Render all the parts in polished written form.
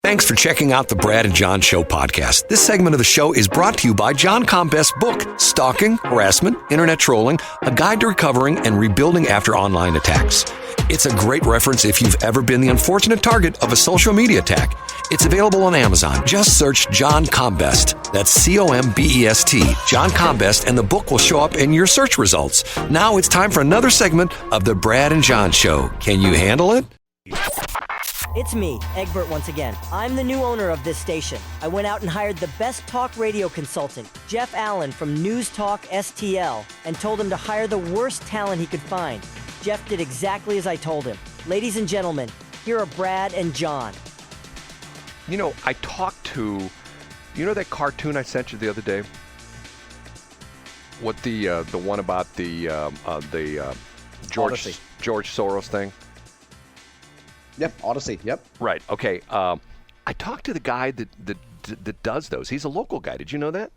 Thanks for checking out the Brad and John Show podcast. This segment of the show is brought to you by John Combest's book, Stalking, Harassment, Internet Trolling, A Guide to Recovering and Rebuilding After Online Attacks. It's a great reference if you've ever been the unfortunate target of a social media attack. It's available on Amazon. Just search John Combest. That's C-O-M-B-E-S-T, John Combest, and the book will show up in your search results. Now it's time for another segment of the Brad and John Show. Can you handle it? It's me, Eggburt, once again. I'm the new owner of this station. I went out and hired the best talk radio consultant, Jeff Allen from News Talk STL, and told him to hire the worst talent he could find. Jeff did exactly as I told him. Ladies and gentlemen, here are Brad and John. You know, I talked to, you know that cartoon I sent you the other day? What the one about the George Soros thing? Yep, Odyssey, yep. Right, okay. I talked to the guy that does those. He's a local guy. Did you know that?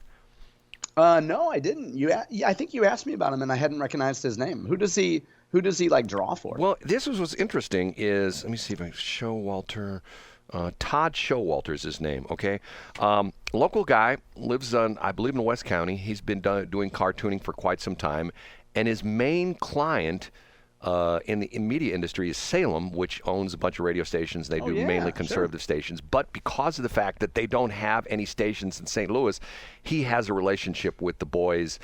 No, I didn't. I think you asked me about him, and I hadn't recognized his name. Who does he like draw for? Well, this was what's interesting is, let me see if I Showalter. Todd Showalter is his name, okay? Local guy, lives I believe in West County. He's been doing cartooning for quite some time, and his main client in the media industry is Salem, which owns a bunch of radio stations. They do mainly conservative stations. But because of the fact that they don't have any stations in St. Louis, he has a relationship with the boys,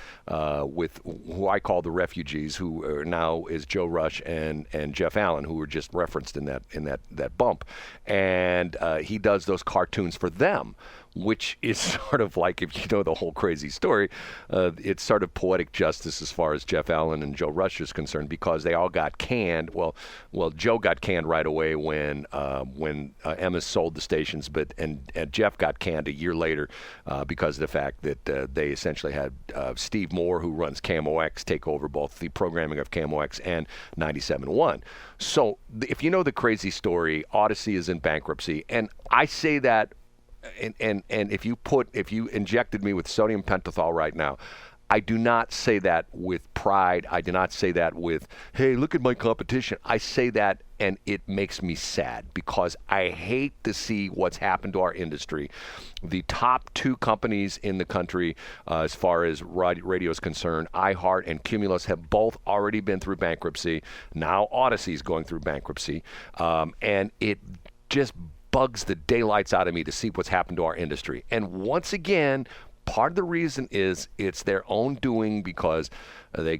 with who I call the refugees, who are now is Joe Rush and Jeff Allen, who were just referenced in that bump. And he does those cartoons for them, which is sort of like, if you know the whole crazy story, it's sort of poetic justice as far as Jeff Allen and Joe Rush is concerned, because they all got canned. Well, Joe got canned right away when Emmis sold the stations, and Jeff got canned a year later because of the fact that they essentially had Steve Moore, who runs KMOX, take over both the programming of KMOX and 97.1. So if you know the crazy story, Odyssey is in bankruptcy, and I say that. And if you injected me with sodium pentothal right now, I do not say that with pride. I do not say that with, hey, look at my competition. I say that, and it makes me sad, because I hate to see what's happened to our industry. The top two companies in the country, as far as radio is concerned, iHeart and Cumulus, have both already been through bankruptcy. Now Odyssey is going through bankruptcy, and it just bugs the daylights out of me to see what's happened to our industry. And once again, part of the reason is it's their own doing, because they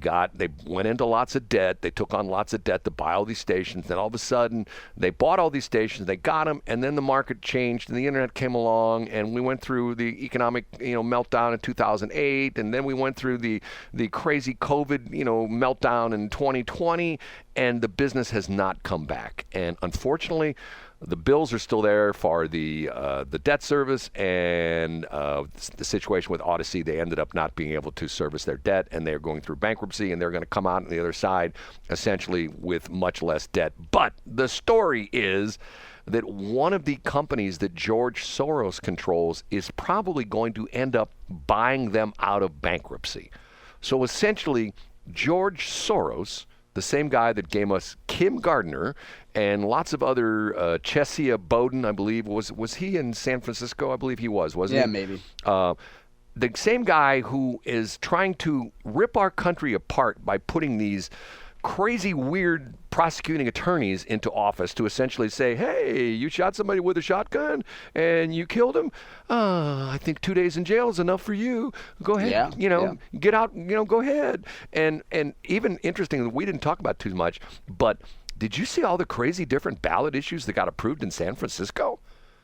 went into lots of debt. They took on lots of debt to buy all these stations. Then all of a sudden, they bought all these stations. They got them, and then the market changed, and the internet came along, and we went through the economic, meltdown in 2008, and then we went through the crazy COVID, meltdown in 2020, and the business has not come back. And unfortunately, the bills are still there for the debt service, and the situation with Odyssey, they ended up not being able to service their debt, and they're going through bankruptcy, and they're going to come out on the other side essentially with much less debt. But the story is that one of the companies that George Soros controls is probably going to end up buying them out of bankruptcy. So essentially, George Soros, the same guy that gave us Kim Gardner and lots of other, Chesia Bowden, I believe, was he in San Francisco? I believe he wasn't he? Yeah, maybe. The same guy who is trying to rip our country apart by putting these crazy, weird prosecuting attorneys into office to essentially say, hey, you shot somebody with a shotgun and you killed him. I think 2 days in jail is enough for you. Go ahead, get out, go ahead. And even interesting, we didn't talk about too much, but did you see all the crazy different ballot issues that got approved in San Francisco?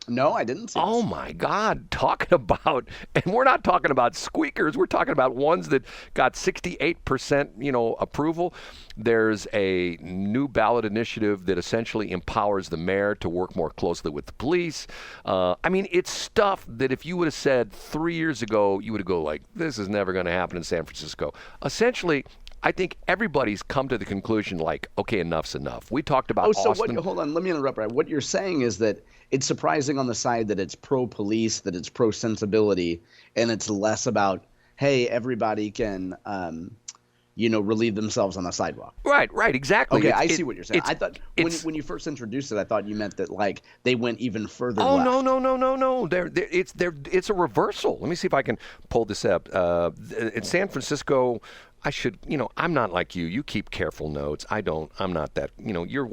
No, I didn't see Oh, this. my God. Talking about, and we're not talking about squeakers. We're talking about ones that got 68%, approval. There's a new ballot initiative that essentially empowers the mayor to work more closely with the police. It's stuff that if you would have said 3 years ago, you would have go like, this is never going to happen in San Francisco. Essentially, I think everybody's come to the conclusion like, okay, enough's enough. We talked about Austin. Hold on, let me interrupt. Right. What you're saying is that it's surprising on the side that it's pro-police, that it's pro-sensibility, and it's less about, hey, everybody can relieve themselves on a sidewalk. Right, exactly. Okay, I see what you're saying. I thought when you first introduced it, I thought you meant that like they went even further left. No. It's a reversal. Let me see if I can pull this up. In San Francisco, I should, I'm not like you. You keep careful notes. I don't. I'm not that. You're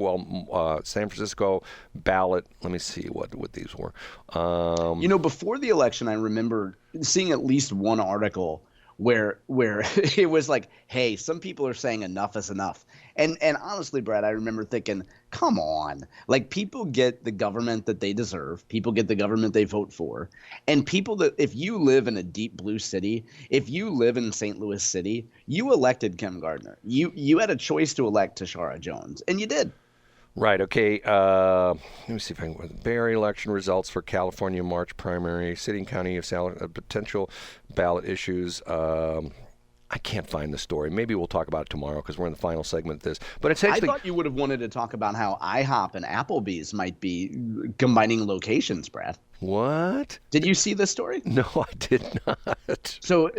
San Francisco ballot. Let me see what these were. Before the election, I remember seeing at least one article where it was like, hey, some people are saying enough is enough. And honestly, Brad, I remember thinking, come on. Like, people get the government that they deserve. People get the government they vote for. And people that, if you live in a deep blue city, if you live in St. Louis City, you elected Kim Gardner. You had a choice to elect Tashara Jones, and you did. Right. Okay. Let me see if I can. Barry election results for California March primary, city and county of potential ballot issues. I can't find the story. Maybe we'll talk about it tomorrow because we're in the final segment of this. But essentially, I thought you would have wanted to talk about how IHOP and Applebee's might be combining locations, Brad. What? Did you see this story? No, I did not. So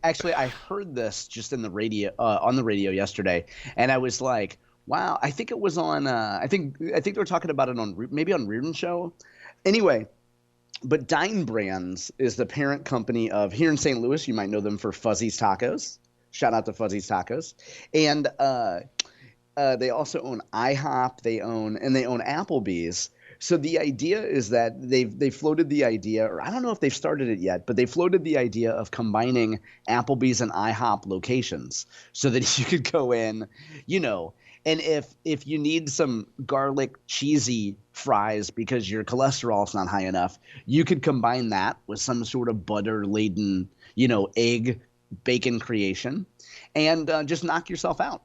actually, I heard this just in the radio on the radio yesterday, and I was like, wow, I think it was on. I think they were talking about it on maybe on Reardon Show. Anyway, but Dine Brands is the parent company of here in St. Louis. You might know them for Fuzzy's Tacos. Shout out to Fuzzy's Tacos, and they also own IHOP. They own Applebee's. So the idea is that they floated the idea, or I don't know if they've started it yet, but they floated the idea of combining Applebee's and IHOP locations so that you could go in, and if you need some garlic cheesy fries because your cholesterol's not high enough, you could combine that with some sort of butter-laden, egg bacon creation and just knock yourself out.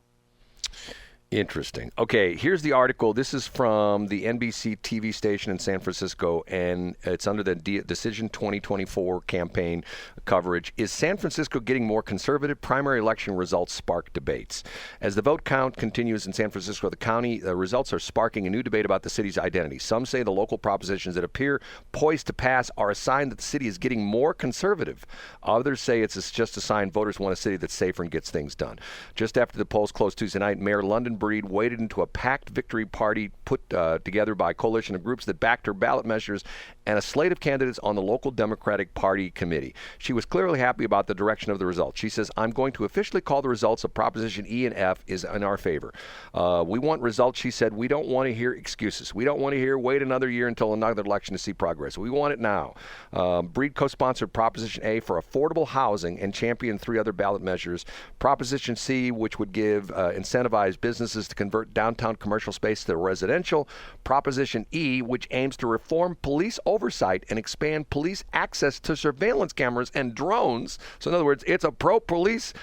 Interesting. Okay, here's the article. This is from the NBC TV station in San Francisco, and it's under the Decision 2024 campaign coverage. Is San Francisco getting more conservative? Primary election results spark debates. As the vote count continues in San Francisco, the results are sparking a new debate about the city's identity. Some say the local propositions that appear poised to pass are a sign that the city is getting more conservative. Others say it's just a sign voters want a city that's safer and gets things done. Just after the polls closed Tuesday night, Mayor London Breed waded into a packed victory party put together by a coalition of groups that backed her ballot measures and a slate of candidates on the local Democratic Party committee. She was clearly happy about the direction of the results. She says, I'm going to officially call the results of Proposition E and F is in our favor. We want results, she said. We don't want to hear excuses. We don't want to hear wait another year until another election to see progress. We want it now. Breed co-sponsored Proposition A for affordable housing and championed 3 other ballot measures. Proposition C, which would give incentivized businesses to convert downtown commercial space to residential. Proposition E, which aims to reform police oversight and expand police access to surveillance cameras and drones. So in other words, it's a pro-police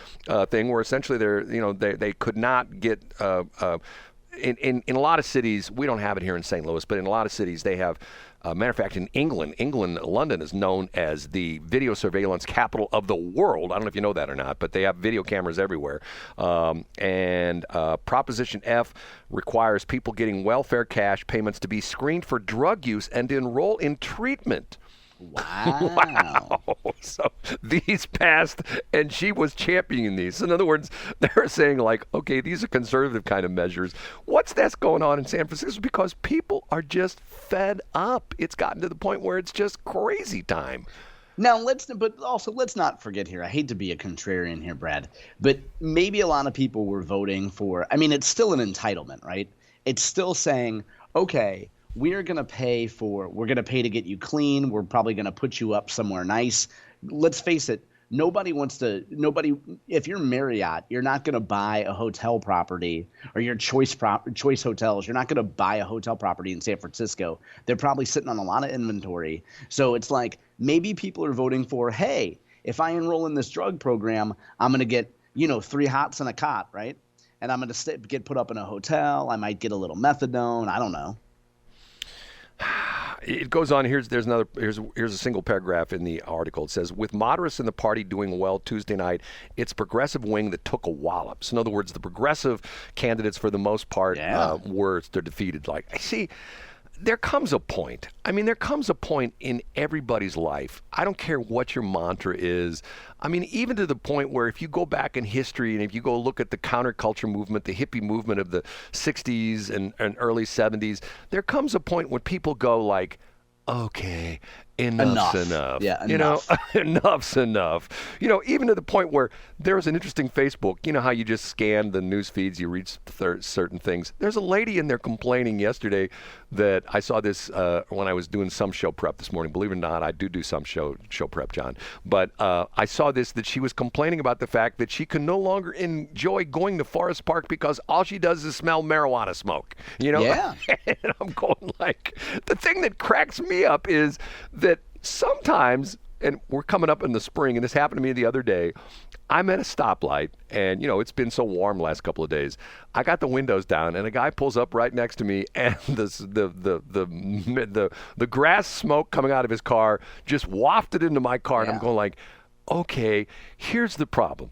thing where essentially they could not get in a lot of cities. We don't have it here in St. Louis, but in a lot of cities they have. Matter of fact, in England, London is known as the video surveillance capital of the world. I don't know if you know that or not, but they have video cameras everywhere. And Proposition F requires people getting welfare cash payments to be screened for drug use and to enroll in treatment. Wow. Wow. So these passed, and she was championing these. In other words, they're saying, like, okay, these are conservative kind of measures. What's that's going on in San Francisco? Because people are just fed up. It's gotten to the point where it's just crazy time. Now, let's not forget here. I hate to be a contrarian here, Brad, but maybe a lot of people were voting for, it's still an entitlement, right? It's still saying, okay, we're going to pay to get you clean. We're probably going to put you up somewhere nice. Let's face it. If you're Marriott, you're not going to buy a hotel property, or your choice hotels. You're not going to buy a hotel property in San Francisco. They're probably sitting on a lot of inventory. So it's like maybe people are voting for, hey, if I enroll in this drug program, I'm going to get, 3 hots and a cot, right? And I'm going to get put up in a hotel. I might get a little methadone. I don't know. It goes on. Here's a single paragraph in the article. It says, with moderates in the party doing well Tuesday night, it's progressive wing that took a wallop. So in other words, the progressive candidates for the most part they're defeated. Like, see, there comes a point. I mean, there comes a point in everybody's life. I don't care what your mantra is. I mean, even to the point where if you go back in history and if you go look at the counterculture movement, the hippie movement of the 60s and early 70s, there comes a point when people go like, okay, enough's enough. Yeah, enough. Enough's enough. Even to the point where there was an interesting Facebook. You know how you just scan the news feeds, you read certain things. There's a lady in there complaining yesterday that I saw this when I was doing some show prep this morning. Believe it or not, I do some show prep, John. But I saw this, that she was complaining about the fact that she can no longer enjoy going to Forest Park because all she does is smell marijuana smoke. Yeah. And I'm going like, the thing that cracks me up is that sometimes, and we're coming up in the spring, and this happened to me the other day, I'm at a stoplight, and it's been so warm the last couple of days. I got the windows down, and a guy pulls up right next to me, and the grass smoke coming out of his car just wafted into my car, and I'm going like, okay, here's the problem.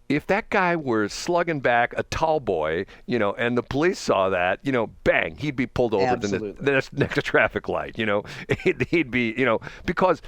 If that guy were slugging back a tall boy, and the police saw that, bang, he'd be pulled over the next traffic light, he'd be, because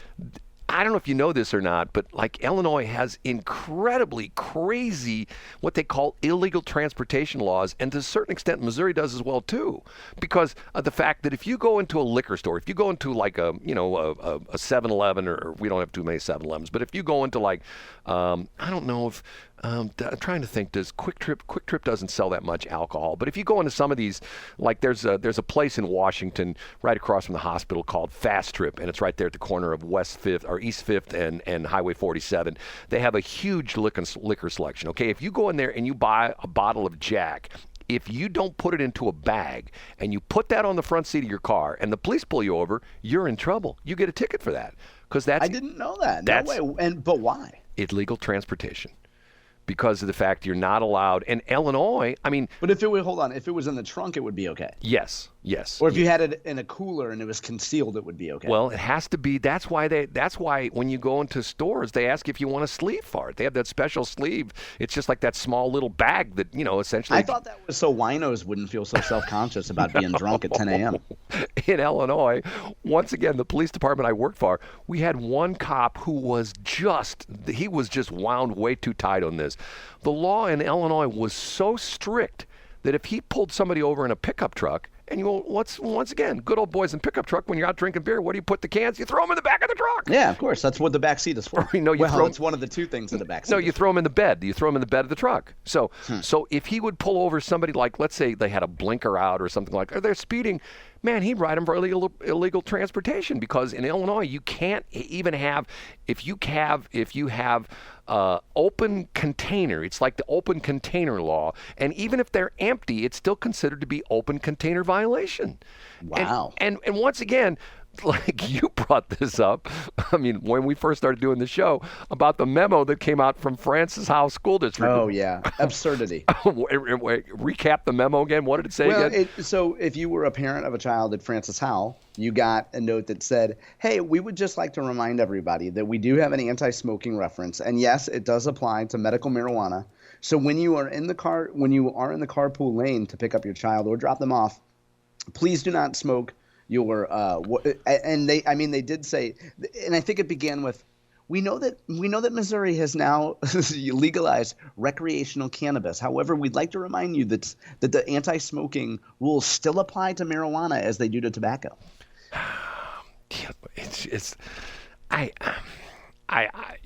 I don't know if you know this or not, but like Illinois has incredibly crazy what they call illegal transportation laws, and to a certain extent Missouri does as well too, because of the fact that if you go into a liquor store, if you go into like a 7-Eleven, or we don't have too many 7-Elevens, but if you go into like I don't know if I'm trying to think, does Quick Trip doesn't sell that much alcohol, but if you go into some of these, like there's a place in Washington right across from the hospital called Fast Trip, and it's right there at the corner of West 5th or East 5th and Highway 47. They have a huge liquor selection. Okay, if you go in there and you buy a bottle of Jack, if you don't put it into a bag and you put that on the front seat of your car and the police pull you over, you're in trouble. You get a ticket for that, because I didn't know that. No way. But why? Illegal transportation. Because of the fact you're not allowed. And Illinois, I mean. But if it was in the trunk, it would be okay. Yes. Or if you had it in a cooler and it was concealed, it would be okay. Well, it has to be. That's why when you go into stores, they ask if you want a sleeve for it. They have that special sleeve. It's just like that small little bag that, essentially. I thought that was so winos wouldn't feel so self-conscious about being drunk at 10 a.m. In Illinois, once again, the police department I worked for, we had one cop who was just wound way too tight on this. The law in Illinois was so strict that if he pulled somebody over in a pickup truck, and once again, good old boys in pickup truck, when you're out drinking beer, what do you put the cans? You throw them in the back of the truck. Yeah, of course. That's what the back seat is for. It's one of the two things in the back seat. No, you throw them in the bed. You throw them in the bed of the truck. So if he would pull over somebody, like, let's say they had a blinker out or something like, or they're speeding, man, he'd write them for illegal transportation, because in Illinois you can't even have, if you have open container, it's like the open container law, and even if they're empty, it's still considered to be open container violation. Wow. And once again, like you brought this up, I mean, when we first started doing the show, about the memo that came out from Francis Howell School District. Oh, yeah. Absurdity. Recap the memo again. What did it say again? So if you were a parent of a child at Francis Howell, you got a note that said, hey, we would just like to remind everybody that we do have an anti-smoking reference. And yes, it does apply to medical marijuana. So when you are in the carpool lane to pick up your child or drop them off, please do not smoke they did say, and I think it began with, we know that Missouri has now legalized recreational cannabis. However, we'd like to remind you that the anti-smoking rules still apply to marijuana as they do to tobacco.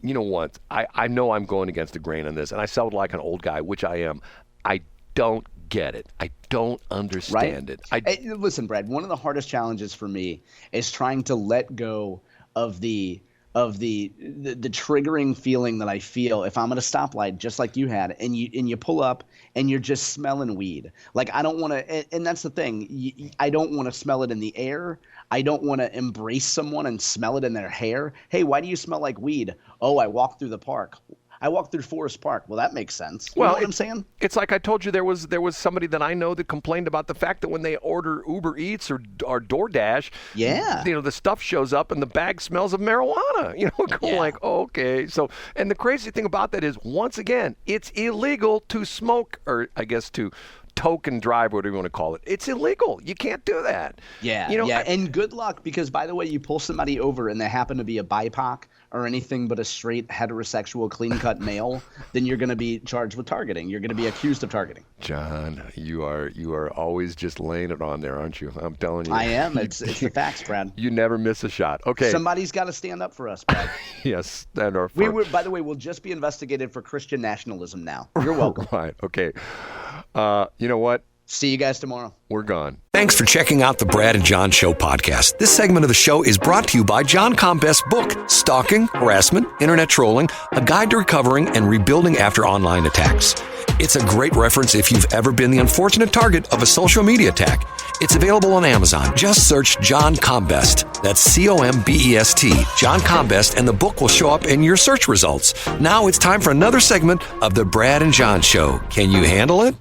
You know what? I know I'm going against the grain on this, and I sound like an old guy, which I am. I don't get it. I don't understand it. Listen, Brad, one of the hardest challenges for me is trying to let go of the triggering feeling that I feel if I'm at a stoplight, just like you had, and you pull up and you're just smelling weed. Like, I don't want to, and that's the thing. I don't want to smell it in the air. I don't want to embrace someone and smell it in their hair. Hey, why do you smell like weed? Oh, I walked through the park. I walked through Forest Park. Well, that makes sense. You know what I'm saying? It's like I told you, there was somebody that I know that complained about the fact that when they order Uber Eats or DoorDash, the stuff shows up and the bag smells of marijuana. Like, okay. So, and the crazy thing about that is, once again, it's illegal to smoke, or I guess to token drive, whatever you want to call it. It's illegal. You can't do that. Yeah, and good luck, because by the way, you pull somebody over and they happen to be a BIPOC or anything but a straight heterosexual clean-cut male, then you're going to be charged with targeting. You're going to be accused of targeting. John, you are always just laying it on there, aren't you? I'm telling you. I am. It's the facts, Brad. You never miss a shot. Okay. Somebody's got to stand up for us, Brad. Yes, stand up for By the way, we'll just be investigated for Christian nationalism now. You're welcome. Right. Okay. You know what? See you guys tomorrow. We're gone. Thanks for checking out the Brad and John Show podcast. This segment of the show is brought to you by John Combest's book, Stalking, Harassment, Internet Trolling, A Guide to Recovering and Rebuilding After Online Attacks. It's a great reference if you've ever been the unfortunate target of a social media attack. It's available on Amazon. Just search John Combest. That's Combest, John Combest, and the book will show up in your search results. Now it's time for another segment of the Brad and John Show. Can you handle it?